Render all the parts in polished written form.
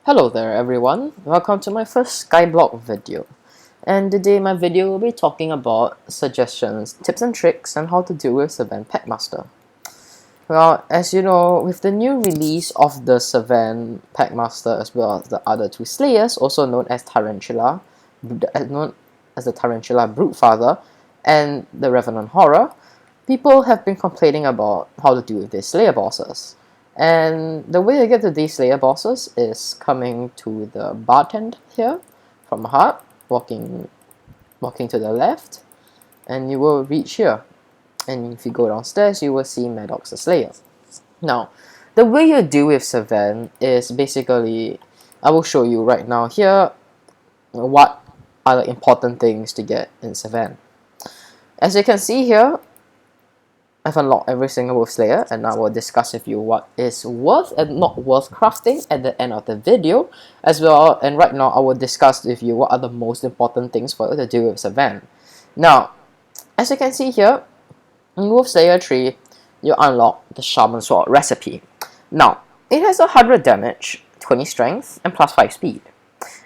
Hello there everyone, welcome to my first Skyblock video. And today my video will be talking about suggestions, tips and tricks on how to deal with Sven Packmaster. Well, as you know, with the new release of the Sven Packmaster as well as the other two Slayers, also known as Tarantula, known as the Tarantula Brutefather and the Revenant Horror, people have been complaining about how to deal with these Slayer bosses. And the way to get to these Slayer bosses is coming to the bartend here from the heart, walking to the left, and you will reach here. And if you go downstairs, you will see Maddox the Slayer. Now, the way you deal with Sven is basically, I will show you right now here what are the important things to get in Sven. As you can see here, I've unlocked every single Wolf Slayer, and I will discuss with you what is worth and not worth crafting at the end of the video as well. And right now I will discuss with you what are the most important things for you to do with Sven. Now, as you can see here, in Wolf Slayer 3, you unlock the Shaman Saw recipe. Now, it has 100 damage, 20 strength, and plus 5 speed.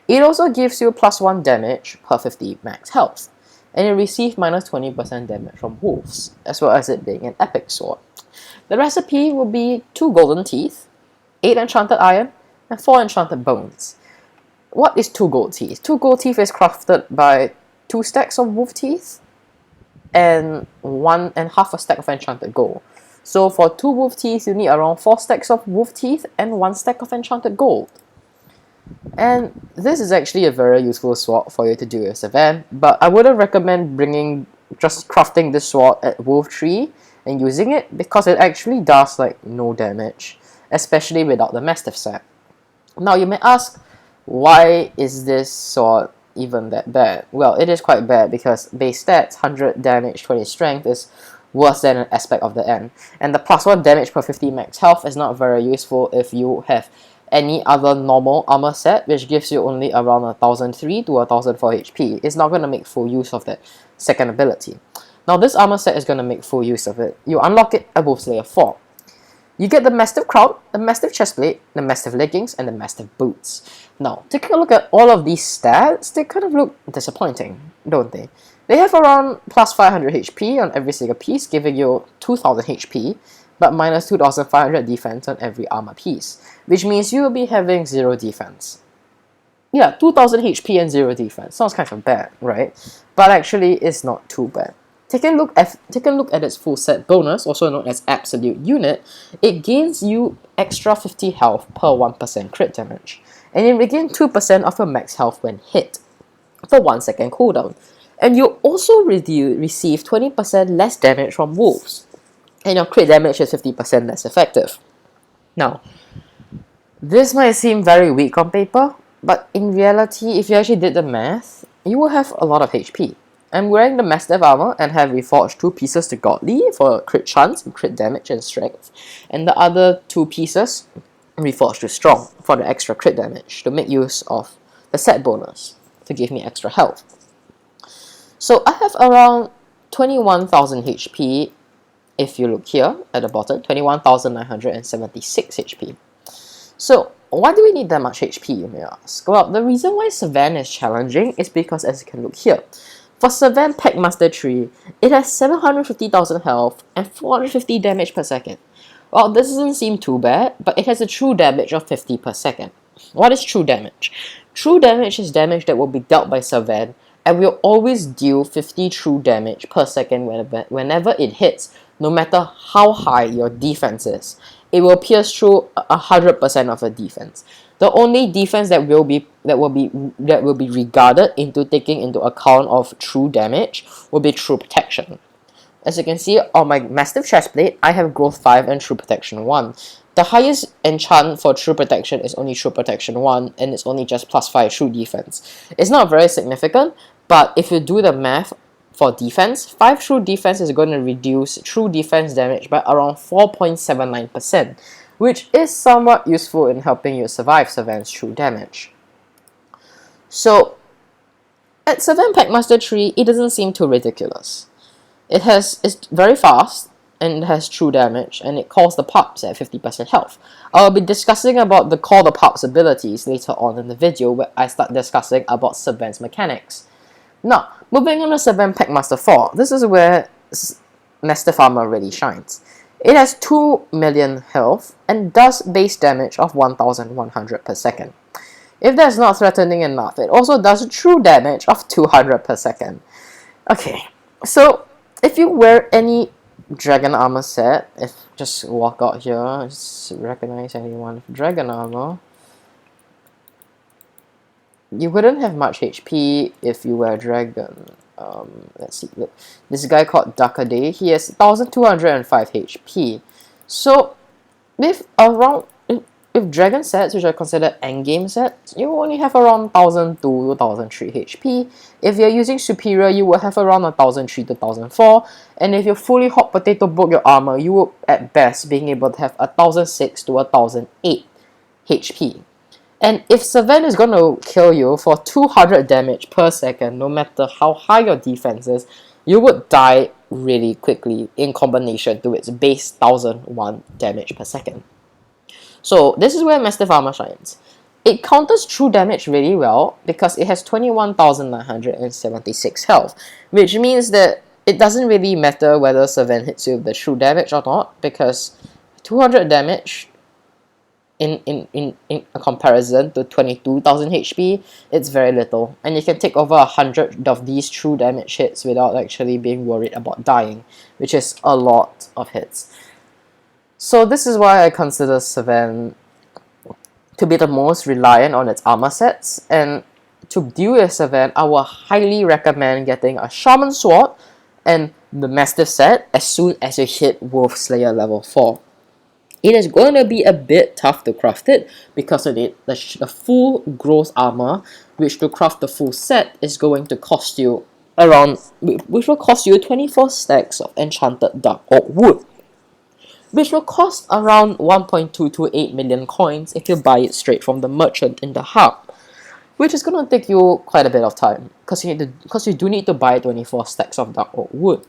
It also gives you plus 1 damage per 50 max health. And you receive minus 20% damage from wolves, as well as it being an epic sword. The recipe will be 2 golden teeth, 8 enchanted iron, and 4 enchanted bones. What is 2 gold teeth? 2 gold teeth is crafted by 2 stacks of wolf teeth and half a stack of enchanted gold. So for 2 wolf teeth, you need around 4 stacks of wolf teeth and 1 stack of enchanted gold. And this is actually a very useful sword for you to do with Sven, but I wouldn't recommend just crafting this sword at Wolf 3 and using it, because it actually does like no damage, especially without the Mastiff set. Now you may ask, why is this sword even that bad? Well, it is quite bad because base stats, 100 damage, 20 strength, is worse than an aspect of the end. And the plus 1 damage per 50 max health is not very useful if you have any other normal armor set, which gives you only around 1003 to 1004 HP. It's not going to make full use of that second ability. Now this armor set is going to make full use of it. You unlock it at Wolf Slayer 4. You get the Mastiff Crown, the Mastiff Chestplate, the Mastiff Leggings, and the Mastiff Boots. Now, taking a look at all of these stats, they kind of look disappointing, don't they? They have around plus 500 HP on every single piece, giving you 2000 HP, but minus 2500 defense on every armor piece, which means you will be having 0 defense. Yeah, 2000 HP and 0 defense. Sounds kind of bad, right? But actually, it's not too bad. Taking a look at its full set bonus, also known as absolute unit, it gains you extra 50 health per 1% crit damage, and you regain 2% of your max health when hit for 1 second cooldown. And you also receive 20% less damage from wolves, and your crit damage is 50% less effective. Now, this might seem very weak on paper, but in reality, if you actually did the math, you will have a lot of HP. I'm wearing the Mastiff armor and have reforged 2 pieces to Godly for crit chance, crit damage, and strength, and the other 2 pieces reforged to Strong for the extra crit damage to make use of the set bonus to give me extra health. So I have around 21,000 HP. If you look here at the bottom, 21,976 HP. So why do we need that much HP, you may ask? Well, the reason why Sven is challenging is because, as you can look here, for Sven Packmaster 3, it has 750,000 health and 450 damage per second. Well, this doesn't seem too bad, but it has a true damage of 50 per second. What is true damage? True damage is damage that will be dealt by Sven, and will always deal 50 true damage per second whenever it hits, no matter how high your defense is. It will pierce through 100% of your defense. The only defense that will be regarded into taking into account of true damage will be true protection. As you can see on my Mastiff Chestplate, I have growth 5 and true protection 1. The highest enchant for true protection is only true protection 1, and it's only just plus 5 true defense. It's not very significant, but if you do the math for defense, 5 true defense is going to reduce true defense damage by around 4.79%, which is somewhat useful in helping you survive Sven's true damage. So, at Sven Packmaster 3, it doesn't seem too ridiculous. It's very fast, and it has true damage, and it calls the pups at 50% health. I'll be discussing about the call the pups abilities later on in the video, where I start discussing about Sven's mechanics. Now, moving on to Sven Packmaster 4, this is where Mastiff Armor really shines. It has 2 million health and does base damage of 1100 per second. If that's not threatening enough, it also does true damage of 200 per second. Okay, so if you wear any Dragon Armor set, if just walk out here, just recognize anyone with Dragon Armor, you wouldn't have much HP if you wear Dragon. Let's see, look, this guy called Dakade, he has 1205 HP. So with Dragon sets, which are considered endgame sets, you only have around 1002 to 1003 HP. If you're using Superior, you will have around 1003 to 1004. And if you fully hot potato book your armor, you will at best being able to have 1006 to 1008 HP. And if Sven is going to kill you for 200 damage per second, no matter how high your defense is, you would die really quickly in combination to its base 1001 damage per second. So this is where Mastiff Armor shines. It counters true damage really well because it has 21,976 health, which means that it doesn't really matter whether Sven hits you with the true damage or not, because 200 damage in a comparison to 22,000 HP, it's very little, and you can take over 100 of these true damage hits without actually being worried about dying, which is a lot of hits. So this is why I consider Sven to be the most reliant on its armor sets, and to deal with Sven, I will highly recommend getting a Shaman Sword and the Mastiff set as soon as you hit Wolf Slayer level 4. It is going to be a bit tough to craft it because of the full growth armor, which to craft the full set is going to cost you which will cost you 24 stacks of enchanted dark oak wood, which will cost around 1.228 million coins if you buy it straight from the merchant in the hub, which is going to take you quite a bit of time because you do need to buy 24 stacks of dark oak wood.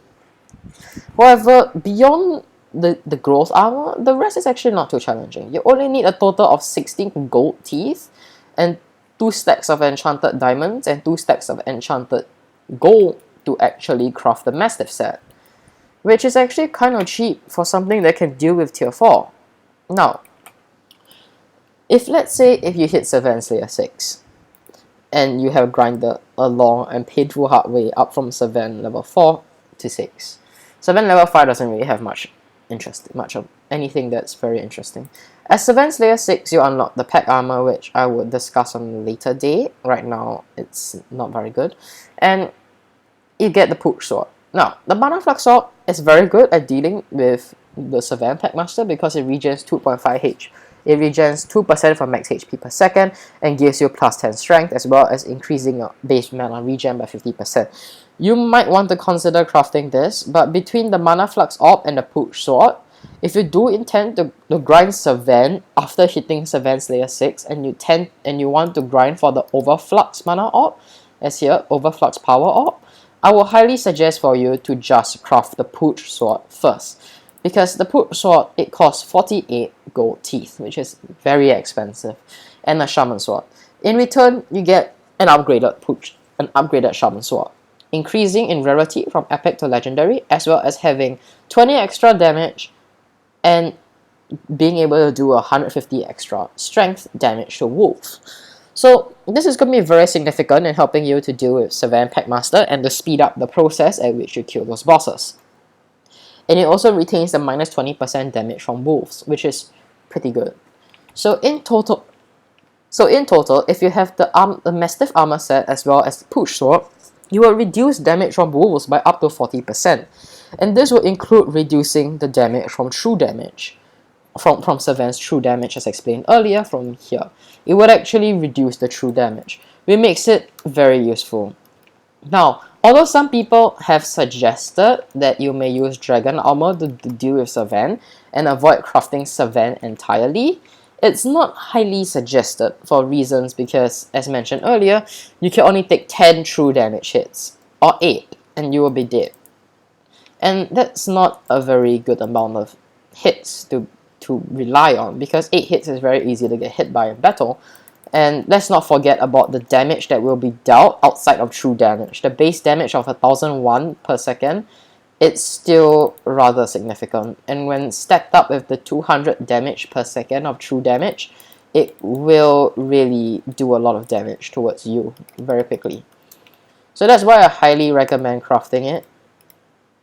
However, beyond the growth armor, the rest is actually not too challenging. You only need a total of 16 gold teeth and 2 stacks of enchanted diamonds and 2 stacks of enchanted gold to actually craft the Mastiff set, which is actually kind of cheap for something that can deal with tier 4. Now, let's say if you hit Sven Slayer 6 and you have grinded a long and painful hard way up from Sven level 4 to 6. Sven level 5 doesn't really have much of anything that's very interesting. As Sven Slayer 6, you unlock the Pack Armor, which I would discuss on a later day. Right now, it's not very good. And you get the Push Sword. Now, the Mana Flux Sword is very good at dealing with the Sven Packmaster because it regens 2.5 H. It regens 2% for max HP per second and gives you plus 10 strength, as well as increasing your base mana regen by 50%. You might want to consider crafting this, but between the Mana Flux Orb and the Push Sword, if you do intend to grind Sven after hitting Sven Slayer 6 and you want to grind for the Overflux Mana Orb, as here, Overflux Power Orb, I will highly suggest for you to just craft the Push Sword first, because the Push Sword, it costs 48 gold teeth, which is very expensive, and a Shaman Sword. In return, you get an upgraded Shaman Sword, increasing in rarity from epic to legendary, as well as having 20 extra damage and being able to do 150 extra strength damage to wolves. So this is going to be very significant in helping you to deal with Sven Packmaster and to speed up the process at which you kill those bosses. And it also retains the minus 20% damage from wolves, which is pretty good. So in total, if you have the Mastiff Armor set as well as the Push Sword, you will reduce damage from wolves by up to 40%. And this will include reducing the damage from true damage. From Sven's true damage, as explained earlier, from here. It would actually reduce the true damage, which makes it very useful. Now, although some people have suggested that you may use Dragon Armor to deal with Sven and avoid crafting Sven entirely, it's not highly suggested for reasons because, as mentioned earlier, you can only take 10 true damage hits, or 8, and you will be dead. And that's not a very good amount of hits to rely on, because 8 hits is very easy to get hit by in battle. And let's not forget about the damage that will be dealt outside of true damage. The base damage of 1001 per second, it's still rather significant. And when stacked up with the 200 damage per second of true damage, it will really do a lot of damage towards you very quickly. So that's why I highly recommend crafting it,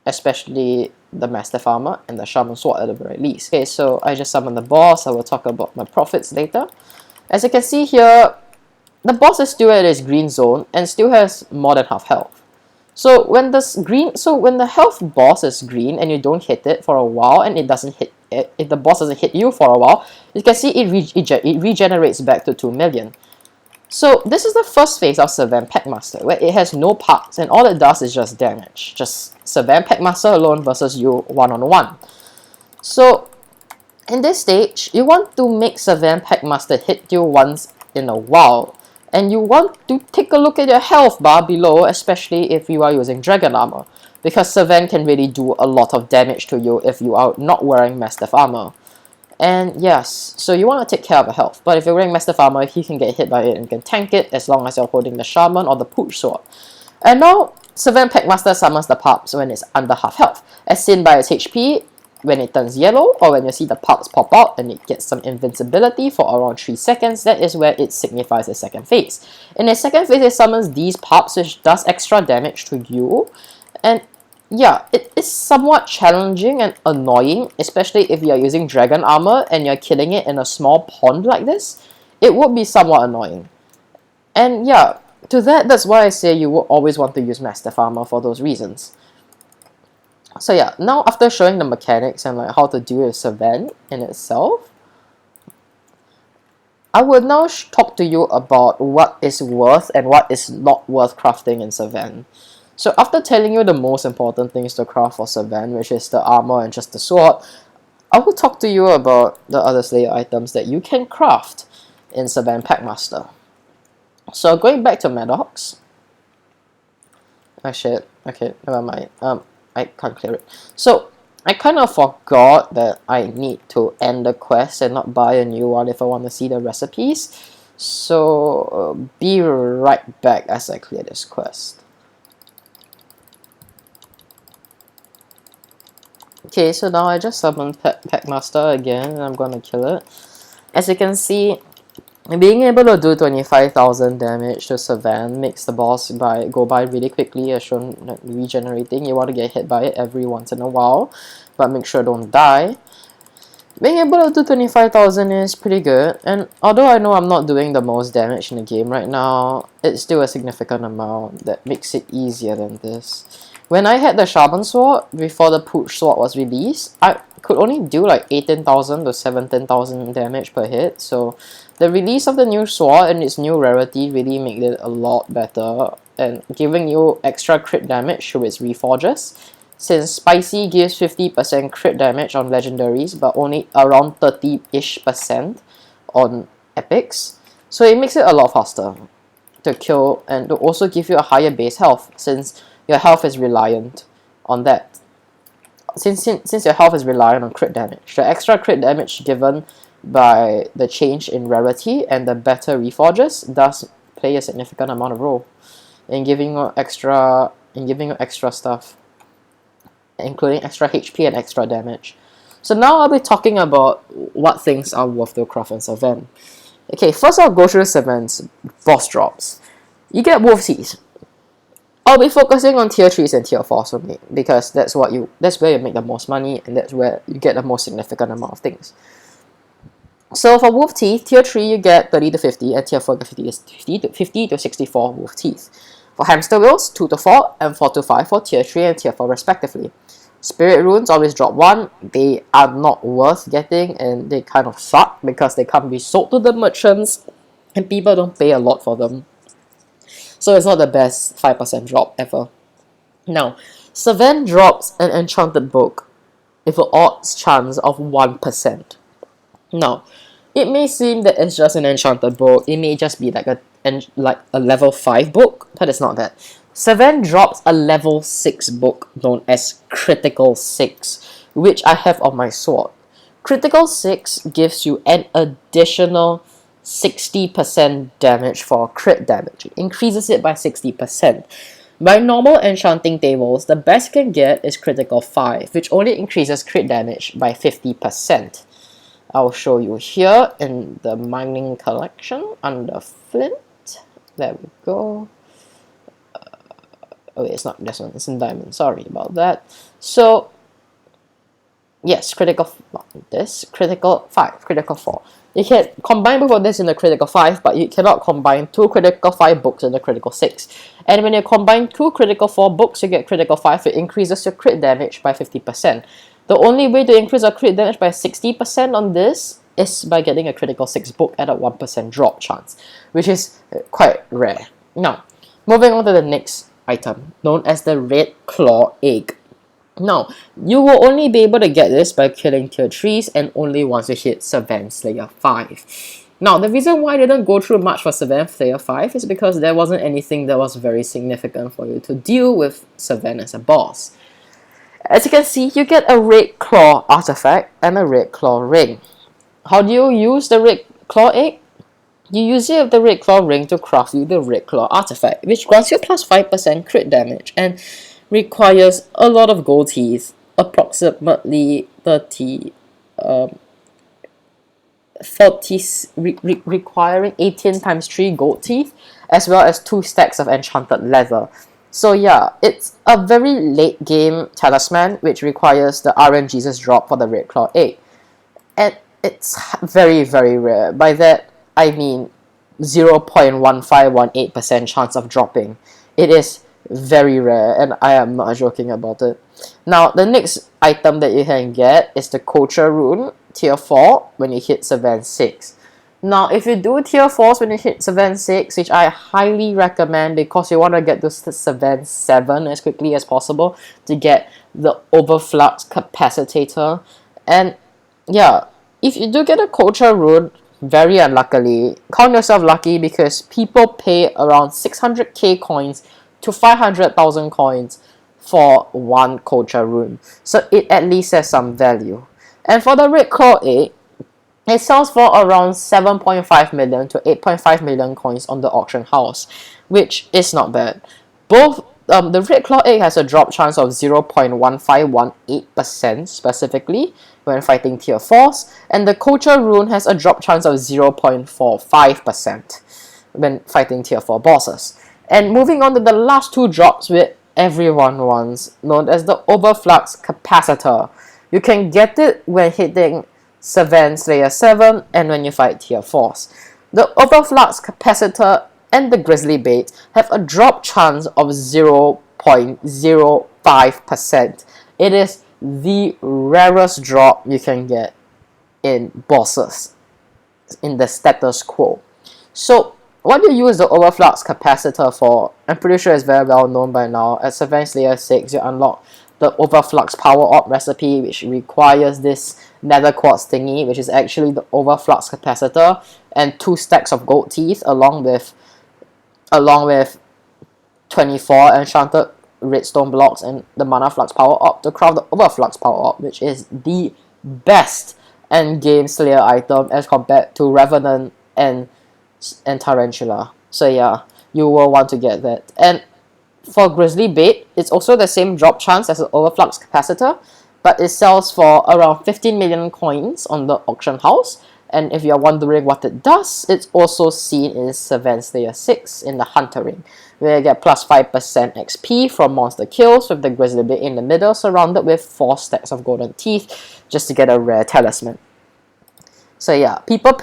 especially the Mastiff Armor and the Shaman Sword at the very least. Okay, so I just summoned the boss. I will talk about my profits later. As you can see here, the boss is still at its green zone and still has more than half health. So when the health boss is green and you don't hit it for a while, and it doesn't hit it, if the boss doesn't hit you for a while, you can see it regenerates back to 2 million. So this is the first phase of Sven Packmaster, where it has no parts and all it does is just damage. Just Sven Packmaster alone versus you one-on-one. So in this stage, you want to make Sven Packmaster hit you once in a while. And you want to take a look at your health bar below, especially if you are using Dragon Armor, because Sven can really do a lot of damage to you if you are not wearing Mastiff Armor. And yes, so you want to take care of your health, but if you're wearing Mastiff Armor, he can get hit by it and can tank it as long as you're holding the Shaman or the Push Sword. And now, Sven Packmaster summons the pups when it's under half health, as seen by its HP. When it turns yellow, or when you see the pups pop out and it gets some invincibility for around 3 seconds, that is where it signifies the second phase. In the second phase, it summons these pups, which does extra damage to you. And yeah, it is somewhat challenging and annoying, especially if you're using Dragon Armor and you're killing it in a small pond like this. It would be somewhat annoying. And yeah, that's why I say you will always want to use Mastiff Armor for those reasons. So yeah, now after showing the mechanics and like how to deal with Sven in itself, I will now talk to you about what is worth and what is not worth crafting in Sven. So after telling you the most important things to craft for Sven, which is the armor and just the sword, I will talk to you about the other Slayer items that you can craft in Sven Packmaster. So going back to Maddox. Oh shit, okay, never mind. I can't clear it. So, I kind of forgot that I need to end the quest and not buy a new one if I want to see the recipes. So, be right back as I clear this quest. Okay, so now I just summoned Packmaster again and I'm gonna kill it. As you can see, being able to do 25,000 damage to Sven makes the boss go by really quickly, as shown like, regenerating. You want to get hit by it every once in a while, but make sure don't die. Being able to do 25,000 is pretty good, and although I know I'm not doing the most damage in the game right now, it's still a significant amount that makes it easier than this. When I had the Shaman Sword, before the Push Sword was released, I could only do like 18,000 to 17,000 damage per hit, so the release of the new sword and its new rarity really made it a lot better, and giving you extra crit damage through its reforges, since Spicy gives 50% crit damage on legendaries but only around 30-ish% on epics, so it makes it a lot faster to kill and to also give you a higher base health, since your health is reliant on that. Since your health is reliant on crit damage, the extra crit damage given by the change in rarity and the better reforges does play a significant amount of role in giving you extra stuff, including extra HP and extra damage. So now I'll be talking about what things are worth to craft in Sven. Okay, first I'll go through Sven's boss drops. You get wolf teeth. I'll be focusing on tier 3s and tier 4s for me, because that's where you make the most money and that's where you get the most significant amount of things. So for wolf teeth, tier 3 you get 30 to 50 and tier 4 is 50 to 64 wolf teeth. For hamster wheels, 2 to 4 and 4 to 5 for tier 3 and tier 4 respectively. Spirit runes always drop 1, they are not worth getting and they kind of suck because they can't be sold to the merchants and people don't pay a lot for them. So it's not the best 5% drop ever. Now, Sven drops an enchanted book with an odds chance of 1%. Now, it may seem that it's just an enchanted book, it may just be like a level 5 book, but it's not that. Sven drops a level 6 book known as Critical 6, which I have on my sword. Critical 6 gives you an additional 60% damage for crit damage. It increases it by 60%. By normal enchanting tables, the best you can get is Critical 5, which only increases crit damage by 50%. I'll show you here in the mining collection under Flint. There we go. Oh, it's not this one, it's in diamond, sorry about that. So, yes, critical 5, critical 4. You can combine both of this in the critical 5, but you cannot combine 2 critical 5 books in the critical 6. And when you combine 2 critical 4 books, you get critical 5, it increases your crit damage by 50%. The only way to increase our crit damage by 60% on this is by getting a critical 6 book at a 1% drop chance, which is quite rare. Now, moving on to the next item, known as the Red Claw Egg. Now, you will only be able to get this by killing tier 3s and only once you hit Sven Slayer 5. Now, the reason why I didn't go through much for Sven Slayer 5 is because there wasn't anything that was very significant for you to deal with Sven as a boss. As you can see, you get a Red Claw artifact and a Red Claw ring. How do you use the Red Claw Egg? You use it with the Red Claw ring to craft you the Red Claw artifact, which grants you plus 5% crit damage and requires a lot of gold teeth, approximately 30, requiring 18 times 3 gold teeth, as well as 2 stacks of enchanted leather. So yeah, it's a very late game talisman, which requires the RNGesus drop for the Red Claw Egg. And it's very, very rare. By that, I mean 0.1518% chance of dropping. It is very rare, and I am not joking about it. Now, the next item that you can get is the Culture Rune, tier 4, when you hit Sven 6. Now, if you do tier 4s when you hit Sven 6, which I highly recommend because you want to get to Sven 7 as quickly as possible to get the Overflux Capacitor. And yeah, if you do get a Culture Rune, very unluckily, count yourself lucky because people pay around 600k coins to 500,000 coins for one Culture Rune. So it at least has some value. And for the Red Claw Egg, it sells for around 7.5 million to 8.5 million coins on the auction house, which is not bad. Both the Red Claw Egg has a drop chance of 0.1518% specifically when fighting tier 4s, and the Culture Rune has a drop chance of 0.45% when fighting tier 4 bosses. And moving on to the last 2 drops which everyone wants, known as the Overflux Capacitor. You can get it when hitting Sven Slayer 7 and when you fight tier 4s. The Overflux Capacitor and the Grizzly Bait have a drop chance of 0.05%. It is the rarest drop you can get in bosses in the status quo. So what do you use the Overflux Capacitor for? I'm pretty sure it's very well known by now. At Sven Slayer 6, you unlock the Overflux Powerup recipe, which requires this nether quartz thingy, which is actually the Overflux Capacitor, and 2 stacks of gold teeth along with 24 enchanted redstone blocks and the Mana Flux Power-Up to craft the Overflux Power-Up, which is the best endgame Slayer item as compared to Revenant and Tarantula. So yeah, you will want to get that. And for Grizzly Bait, it's also the same drop chance as the Overflux Capacitor, but it sells for around 15 million coins on the auction house. And if you're wondering what it does, it's also seen in Sven Slayer 6 in the Hunter Ring, where you get plus 5% XP from monster kills with the Grizzly Bait in the middle, surrounded with 4 stacks of golden teeth just to get a rare talisman. So yeah, people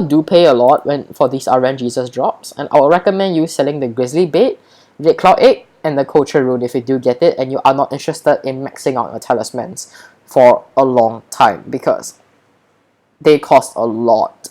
do pay a lot for these RNGesus drops, and I would recommend you selling the Grizzly Bait, Red Claw Egg, and the Culture Rune if you do get it and you are not interested in maxing out your talismans for a long time, because they cost a lot.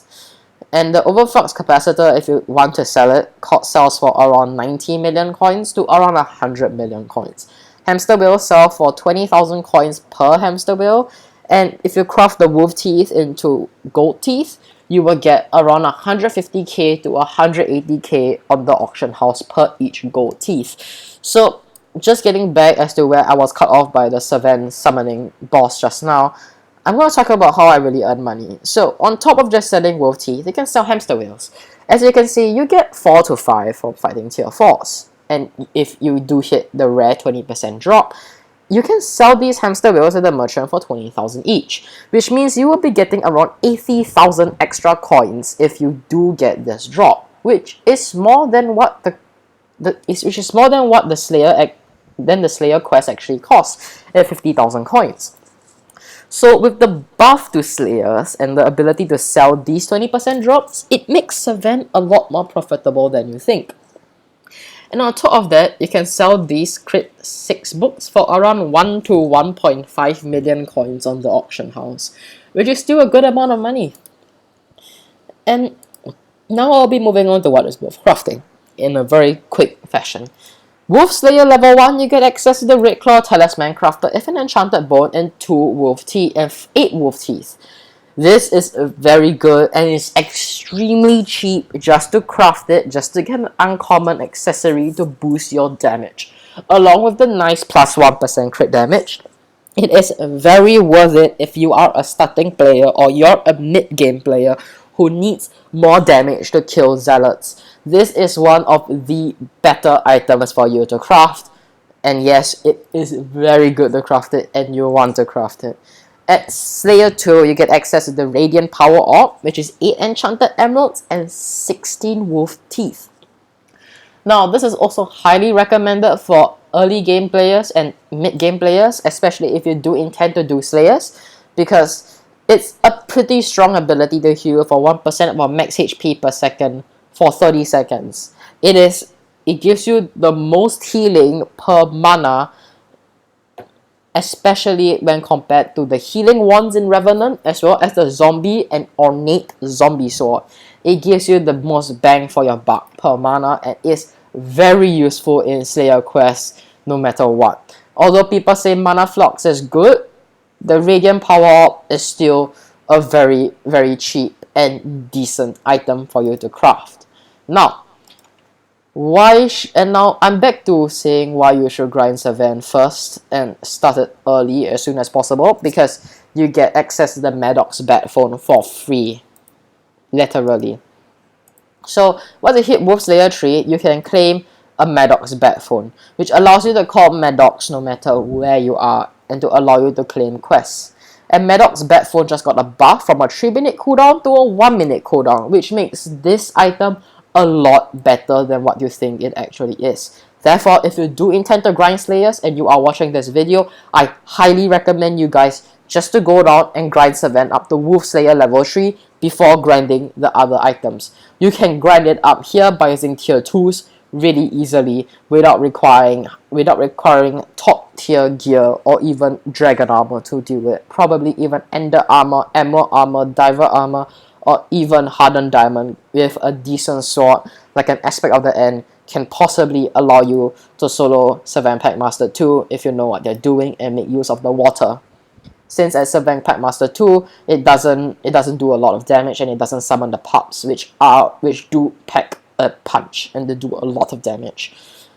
And the Overflux Capacitor, if you want to sell it, sells for around 90 million coins to around 100 million coins. Hamster Wheel sell for 20,000 coins per hamster wheel, and if you craft the wolf teeth into gold teeth, you will get around 150k to 180k on the auction house per each gold teeth. So just getting back as to where I was cut off by the Sven summoning boss just now, I'm going to talk about how I really earn money. So on top of just selling wolf teeth, you can sell hamster wheels. As you can see, you get 4 to 5 from fighting tier 4s. And if you do hit the rare 20% drop, you can sell these hamster wheels at the merchant for 20,000 each, which means you will be getting around 80,000 extra coins if you do get this drop, which is more than what the Slayer quest actually costs at 50,000 coins. So with the buff to Slayers and the ability to sell these 20% drops, it makes Sven a lot more profitable than you think. And on top of that, you can sell these Crit 6 books for around 1 to 1.5 million coins on the auction house, which is still a good amount of money. And now I'll be moving on to what is worth crafting in a very quick fashion. Wolf Slayer level 1, you get access to the Red Claw Talisman crafted with an enchanted bone and 2 wolf teeth and 8 wolf teeth. This is very good and it's extremely cheap just to craft it, just to get an uncommon accessory to boost your damage. Along with the nice plus 1% crit damage, it is very worth it if you are a starting player or you're a mid-game player who needs more damage to kill zealots. This is one of the better items for you to craft, and yes, it is very good to craft it and you want to craft it. At Slayer 2, you get access to the Radiant Powerup, which is 8 enchanted emeralds and 16 wolf teeth. Now, this is also highly recommended for early game players and mid game players, especially if you do intend to do Slayers, because it's a pretty strong ability to heal for 1% of our max HP per second for 30 seconds. It gives you the most healing per mana, especially when compared to the healing wands in Revenant, as well as the zombie and ornate zombie sword. It gives you the most bang for your buck per mana and is very useful in Slayer quests no matter what. Although people say mana flux is good, the Radiant Power-Up is still a very, very cheap and decent item for you to craft. Now, now I'm back to saying why you should grind Sven first and start it early as soon as possible, because you get access to the Maddox bat phone for free, literally. So once you hit Wolf Slayer 3, you can claim a Maddox bat phone, which allows you to call Maddox no matter where you are and to allow you to claim quests. And Maddox bat phone just got a buff from a 3-minute cooldown to a 1-minute cooldown, which makes this item a lot better than what you think it actually is. Therefore, if you do intend to grind Slayers and you are watching this video, I highly recommend you guys just to go down and grind Sven up to Wolf Slayer level 3 before grinding the other items. You can grind it up here by using tier 2s really easily without requiring top tier gear or even dragon armor to do it. Probably even ender armor, emerald armor, diver armor, or even hardened diamond with a decent sword like an aspect of the end can possibly allow you to solo Sven Packmaster 2 if you know what they're doing and make use of the water. Since at Sven Packmaster 2, it doesn't do a lot of damage and it doesn't summon the pups, which do pack a punch and they do a lot of damage.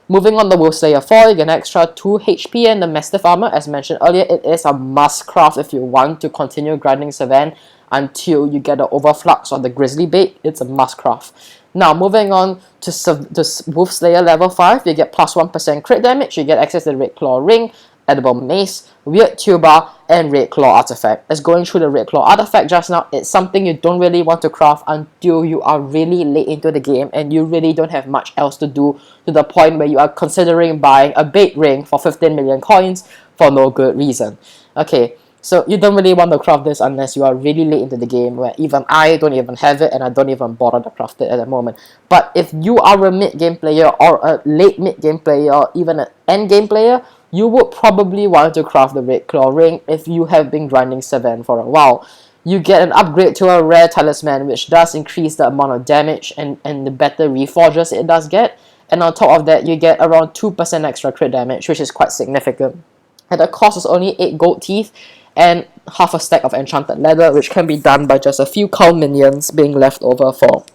Moving on to Wolf Slayer 4, you get an extra 2 HP and the Mastiff armor. As mentioned earlier, it is a must craft if you want to continue grinding Sven until you get the Overflux or the Grizzly Bait. It's a must craft. Now, moving on to Wolf Slayer level 5, you get plus 1% crit damage, you get access to the Red Claw Ring, Edible Mace, Weird Tuba, and Red Claw Artifact. As going through the Red Claw Artifact just now, it's something you don't really want to craft until you are really late into the game and you really don't have much else to do, to the point where you are considering buying a bait ring for 15 million coins for no good reason. Okay, so you don't really want to craft this unless you are really late into the game, where even I don't even have it and I don't even bother to craft it at the moment. But if you are a mid-game player or a late mid-game player or even an end-game player, you would probably want to craft the Red Claw Ring if you have been grinding Sven for a while. You get an upgrade to a rare talisman, which does increase the amount of damage and the better reforges it does get. And on top of that, you get around 2% extra crit damage, which is quite significant. And the cost is only 8 gold teeth, and half a stack of enchanted leather, which can be done by just a few cow minions being left over for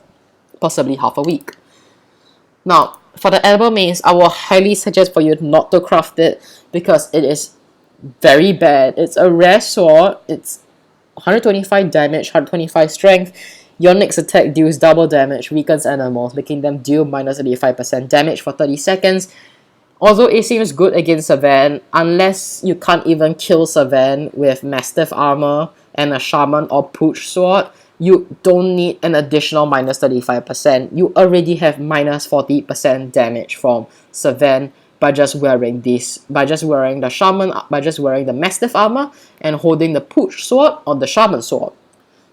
possibly half a week. Now, for the Edible Mace, I will highly suggest for you not to craft it because it is very bad. It's a rare sword, it's 125 damage, 125 strength. Your next attack deals double damage, weakens animals, making them deal minus 85% damage for 30 seconds. Although it seems good against Sven, unless you can't even kill Sven with Mastiff Armor and a Shaman or Pooch Sword, you don't need an additional minus 35%. You already have minus 40% damage from Sven by just wearing this, by just wearing the Shaman, by just wearing the Mastiff Armor and holding the Pooch Sword or the Shaman Sword.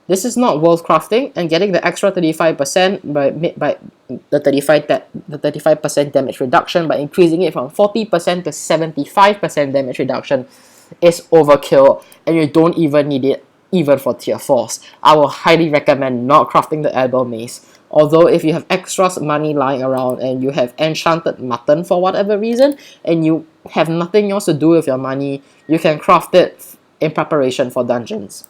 This is not worth crafting, and getting the extra 35% by the 35% damage reduction by increasing it from 40% to 75% damage reduction is overkill, and you don't even need it even for tier 4s. I will highly recommend not crafting the Edible Mace. Although if you have extra money lying around and you have enchanted mutton for whatever reason, and you have nothing else to do with your money, you can craft it in preparation for dungeons.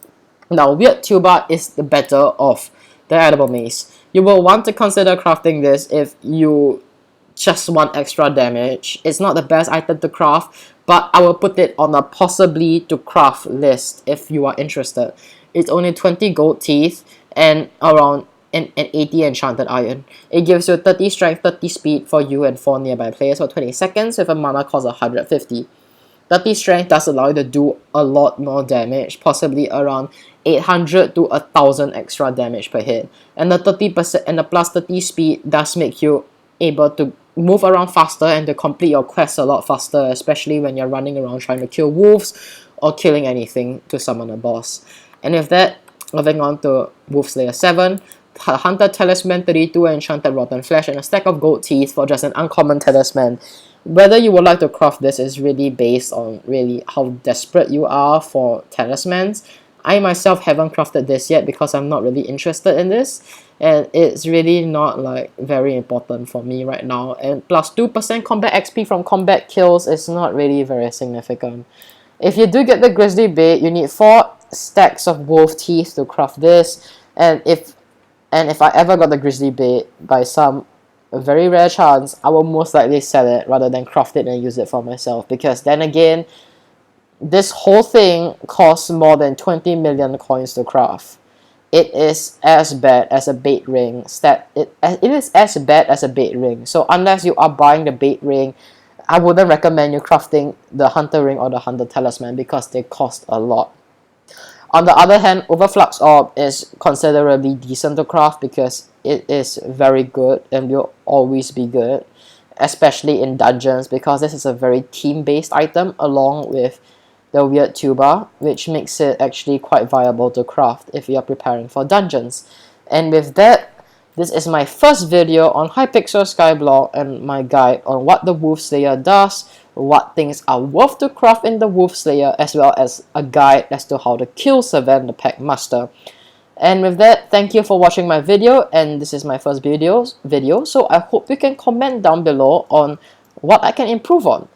Now, Weird Tuba is the better of the Edible Mace. You will want to consider crafting this if you just want extra damage. It's not the best item to craft, but I will put it on a possibly to craft list if you are interested. It's only 20 gold teeth and around an 80 enchanted iron. It gives you 30 strength, 30 speed for you and 4 nearby players for 20 seconds with a mana cost of 150. 30 strength does allow you to do a lot more damage, possibly around 800 to 1000 extra damage per hit. And the 30% and the plus 30 speed does make you able to move around faster and to complete your quests a lot faster, especially when you're running around trying to kill wolves or killing anything to summon a boss. And with that, moving on to Wolf Slayer 7, Hunter Talisman 32 Enchanted Rotten Flesh and a stack of gold teeth for just an uncommon talisman. Whether you would like to craft this is really based on really how desperate you are for talismans. I myself haven't crafted this yet because I'm not really interested in this, and it's really not like very important for me right now. And plus 2% combat XP from combat kills is not really very significant. If you do get the Grizzly Bait, you need 4 stacks of wolf teeth to craft this, and if I ever got the Grizzly Bait by some very rare chance, I will most likely sell it rather than craft it and use it for myself, because then again, this whole thing costs more than 20 million coins to craft. It is as bad as a bait ring. It is as bad as a bait ring. So unless you are buying the bait ring, I wouldn't recommend you crafting the Hunter Ring or the Hunter Talisman because they cost a lot. On the other hand, Overflux Orb is considerably decent to craft because it is very good and will always be good, especially in dungeons, because this is a very team-based item along with the Weird Tuba, which makes it actually quite viable to craft if you are preparing for dungeons. And with that, this is my first video on Hypixel Skyblock and my guide on what the Wolf Slayer does, what things are worth to craft in the Wolf Slayer, as well as a guide as to how to kill Sven the Packmaster. And with that, thank you for watching my video, and this is my first video, so I hope you can comment down below on what I can improve on.